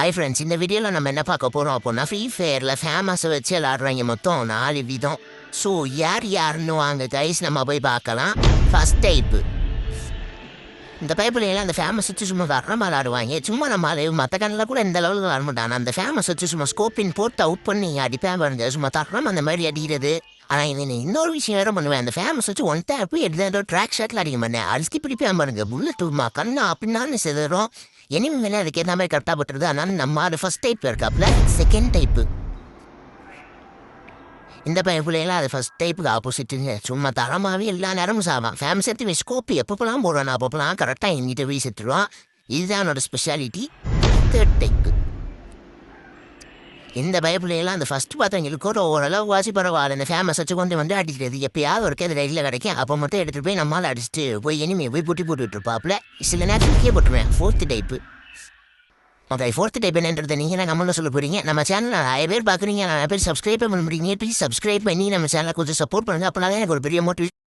Hi friends, இந்த வீடியோவில் நம்ம என்ன பார்க்க போகிறோம் அப்படின்னா ஃப்ரீ ஃபயரில் ஃபேமஸை வச்சு விளாட்றவங்க மொத்தம் 4 விதம். ஸோ யாருன்னு வாங்க கைஸ் நம்ம போய் பார்க்கலாம். ஃபஸ்ட் டைப்பு, இந்த பைப்பில் அந்த ஃபேமஸ் வச்சு சும்மா வரமாக விளாடுவாங்க. சும்மா நம்ம மற்ற கண்ணில் கூட இந்த லெவலுக்கு விளாட மாட்டாங்க. அந்த ஃபேமஸ் வச்சு சும்மா ஸ்கோப்பின் போட்டு அவுட் பண்ணி அடிப்பேன் பாருங்க, சும்மா தரம் அந்த மாதிரி அடிக்கிறது. ஆனால் இது இன்னொரு விஷயம் வேறு பண்ணுவேன். அந்த ஃபேமஸ் வச்சு ஒன் டேப் எடுத்து ட்ராக் ஷாட்டில் அடிக்க மாட்டேன். அடிச்சு பிடிப்பேன் பாருங்க, புல்லட்டுமா கண்ணா அப்படின்னாலும் செதுறோம். இனிமே வேணா அதுக்கு ஏற்ற மாதிரி கரெக்டாக போட்டுருது. அதனால நம்ம அது ஃபஸ்ட் டைப் இருக்காப்புல. செகண்ட் டைப்பு, இந்த பைப்புலாம் அது ஃபஸ்ட் டைப்புக்கு ஆப்போசிட்டுங்க. சும்மா தரமாகவே எல்லா நேரமும் சாவான். ஃபேமஸ் எடுத்து ஸ்கோப்பி எப்பப்பெல்லாம் போடுறான் அப்பப்பெல்லாம் கரெக்டாக எங்கிட்ட வீசிட்டுருவான். இதுதான் என்னோட ஸ்பெஷாலிட்டி. தேர்ட் டைப்பு, இந்த பைப்புலாம் அந்த ஃபஸ்ட்டு பார்த்தவங்களுக்கு கூட ஓரளவு வாசி பரவாயில்ல. இந்த ஃபேமஸ் வச்சு கொண்டு அடிக்கிறது எப்பயாவது ஒரு அது ரைடில் கிடைக்கும். அப்போ மட்டும் எடுத்துகிட்டு போய் நம்மளால் அடிச்சுட்டு போய் இனிமே போய் புட்டி போட்டுட்ருப்பாப்புல. சில நேரத்துக்கே போட்டுருவேன். Fourth type, okay, fourth type என்னன்றது நீங்கள் தான் கமெண்ட்டில் சொல்ல போகிறீங்க. நம்ம சேனலில் நிறைய பேர் பார்க்குறீங்க, நிறைய பேர் சப்ஸ்கிரைப் பண்ண முடியுங்க. ப்ளீஸ் சப்ஸ்கிரைப் பண்ணி நம்ம சேனலை கொஞ்சம் சப்போர்ட் பண்ணுங்கள். அப்போனா தான் எனக்கு ஒரு பெரிய மோட்டிவேஷன்.